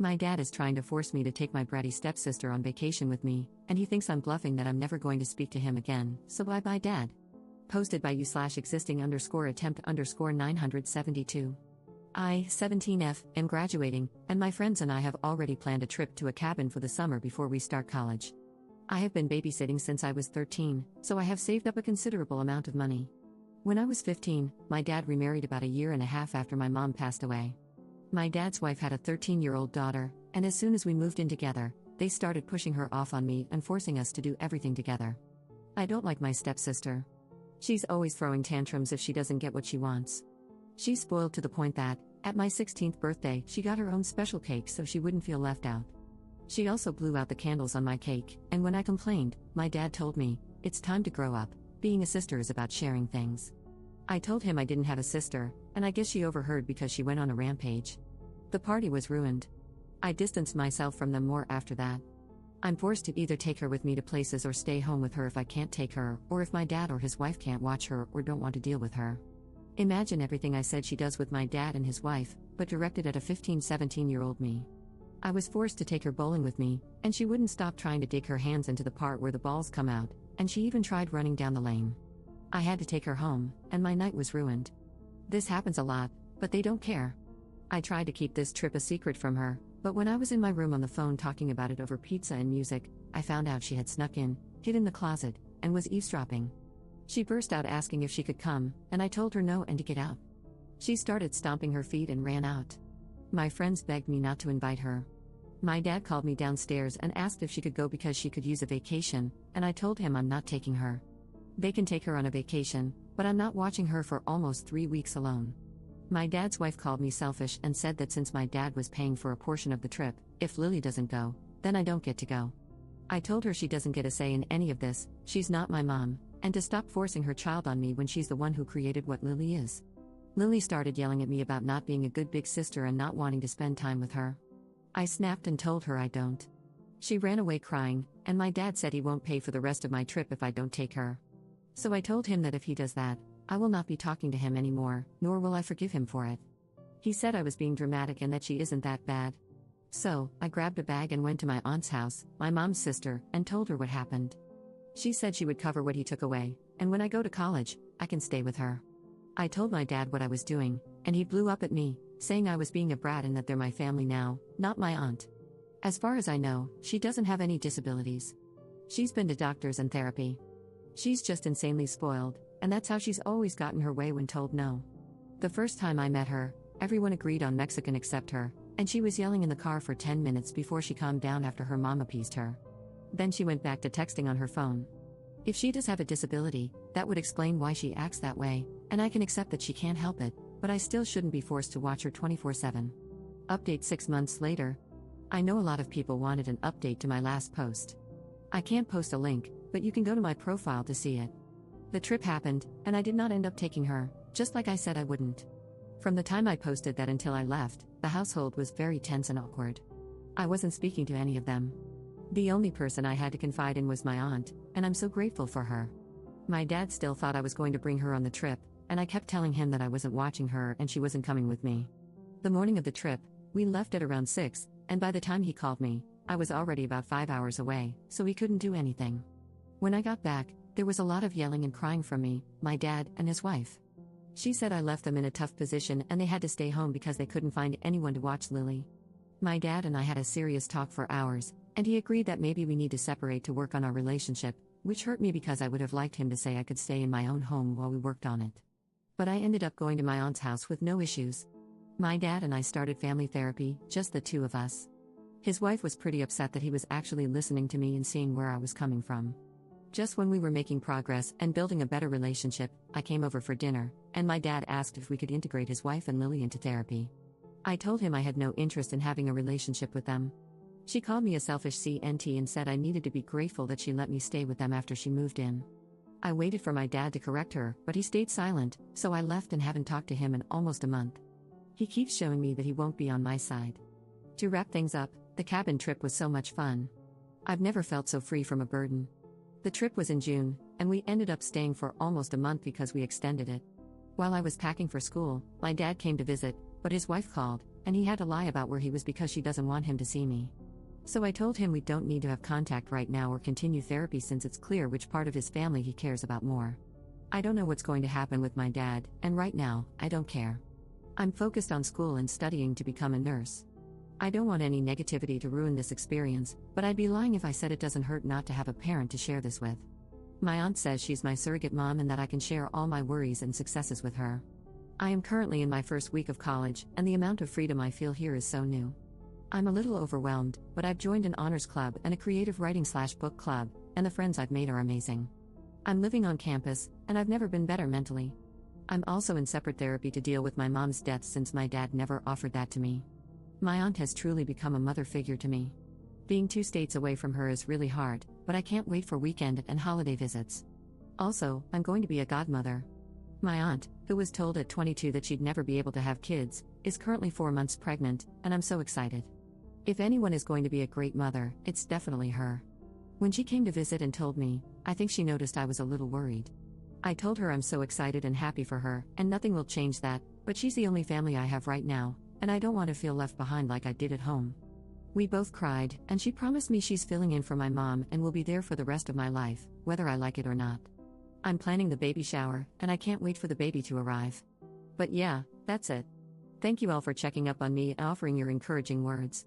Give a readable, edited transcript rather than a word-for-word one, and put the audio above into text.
My dad is trying to force me to take my bratty stepsister on vacation with me, and he thinks I'm bluffing that I'm never going to speak to him again, so bye bye dad. Posted by you/existing_attempt_972. I, 17F, am graduating, and my friends and I have already planned a trip to a cabin for the summer before we start college. I have been babysitting since I was 13, so I have saved up a considerable amount of money. When I was 15, my dad remarried about a year and a half after my mom passed away. My dad's wife had a 13-year-old daughter, and as soon as we moved in together, they started pushing her off on me and forcing us to do everything together. I don't like my stepsister. She's always throwing tantrums if she doesn't get what she wants. She's spoiled to the point that, at my 16th birthday, she got her own special cake so she wouldn't feel left out. She also blew out the candles on my cake, and when I complained, my dad told me, "It's time to grow up, being a sister is about sharing things." I told him I didn't have a sister, and I guess she overheard because she went on a rampage. The party was ruined. I distanced myself from them more after that. I'm forced to either take her with me to places or stay home with her if I can't take her, or if my dad or his wife can't watch her or don't want to deal with her. Imagine everything I said she does with my dad and his wife, but directed at a 15-17-year-old me. I was forced to take her bowling with me, and she wouldn't stop trying to dig her hands into the part where the balls come out, and she even tried running down the lane. I had to take her home, and my night was ruined. This happens a lot, but they don't care. I tried to keep this trip a secret from her, but when I was in my room on the phone talking about it over pizza and music, I found out she had snuck in, hid in the closet, and was eavesdropping. She burst out asking if she could come, and I told her no and to get out. She started stomping her feet and ran out. My friends begged me not to invite her. My dad called me downstairs and asked if she could go because she could use a vacation, and I told him I'm not taking her. They can take her on a vacation, but I'm not watching her for almost 3 weeks alone. My dad's wife called me selfish and said that since my dad was paying for a portion of the trip, if Lily doesn't go, then I don't get to go. I told her she doesn't get a say in any of this, she's not my mom, and to stop forcing her child on me when she's the one who created what Lily is. Lily started yelling at me about not being a good big sister and not wanting to spend time with her. I snapped and told her I don't. She ran away crying, and my dad said he won't pay for the rest of my trip if I don't take her. So I told him that if he does that, I will not be talking to him anymore, nor will I forgive him for it. He said I was being dramatic and that she isn't that bad. So, I grabbed a bag and went to my aunt's house, my mom's sister, and told her what happened. She said she would cover what he took away, and when I go to college, I can stay with her. I told my dad what I was doing, and he blew up at me, saying I was being a brat and that they're my family now, not my aunt. As far as I know, she doesn't have any disabilities. She's been to doctors and therapy. She's just insanely spoiled, and that's how she's always gotten her way when told no. The first time I met her, everyone agreed on Mexican except her, and she was yelling in the car for 10 minutes before she calmed down after her mom appeased her. Then she went back to texting on her phone. If she does have a disability, that would explain why she acts that way, and I can accept that she can't help it, but I still shouldn't be forced to watch her 24/7. Update 6 months later. I know a lot of people wanted an update to my last post. I can't post a link, but you can go to my profile to see it. The trip happened, and I did not end up taking her, just like I said I wouldn't. From the time I posted that until I left, the household was very tense and awkward. I wasn't speaking to any of them. The only person I had to confide in was my aunt, and I'm so grateful for her. My dad still thought I was going to bring her on the trip, and I kept telling him that I wasn't watching her and she wasn't coming with me. The morning of the trip, we left at around 6, and by the time he called me, I was already about 5 hours away, so he couldn't do anything. When I got back, there was a lot of yelling and crying from me, my dad, and his wife. She said I left them in a tough position and they had to stay home because they couldn't find anyone to watch Lily. My dad and I had a serious talk for hours, and he agreed that maybe we need to separate to work on our relationship, which hurt me because I would have liked him to say I could stay in my own home while we worked on it. But I ended up going to my aunt's house with no issues. My dad and I started family therapy, just the two of us. His wife was pretty upset that he was actually listening to me and seeing where I was coming from. Just when we were making progress and building a better relationship, I came over for dinner, and my dad asked if we could integrate his wife and Lily into therapy. I told him I had no interest in having a relationship with them. She called me a selfish CNT and said I needed to be grateful that she let me stay with them after she moved in. I waited for my dad to correct her, but he stayed silent, so I left and haven't talked to him in almost a month. He keeps showing me that he won't be on my side. To wrap things up, the cabin trip was so much fun. I've never felt so free from a burden. The trip was in June, and we ended up staying for almost a month because we extended it. While I was packing for school, my dad came to visit, but his wife called, and he had to lie about where he was because she doesn't want him to see me. So I told him we don't need to have contact right now or continue therapy since it's clear which part of his family he cares about more. I don't know what's going to happen with my dad, and right now, I don't care. I'm focused on school and studying to become a nurse. I don't want any negativity to ruin this experience, but I'd be lying if I said it doesn't hurt not to have a parent to share this with. My aunt says she's my surrogate mom and that I can share all my worries and successes with her. I am currently in my first week of college, and the amount of freedom I feel here is so new. I'm a little overwhelmed, but I've joined an honors club and a creative writing/book club, and the friends I've made are amazing. I'm living on campus, and I've never been better mentally. I'm also in separate therapy to deal with my mom's death since my dad never offered that to me. My aunt has truly become a mother figure to me. Being 2 states away from her is really hard, but I can't wait for weekend and holiday visits. Also, I'm going to be a godmother. My aunt, who was told at 22 that she'd never be able to have kids, is currently 4 months pregnant, and I'm so excited. If anyone is going to be a great mother, it's definitely her. When she came to visit and told me, I think she noticed I was a little worried. I told her I'm so excited and happy for her, and nothing will change that, but she's the only family I have right now, and I don't want to feel left behind like I did at home. We both cried, and she promised me she's filling in for my mom and will be there for the rest of my life, whether I like it or not. I'm planning the baby shower, and I can't wait for the baby to arrive. But yeah, that's it. Thank you all for checking up on me and offering your encouraging words.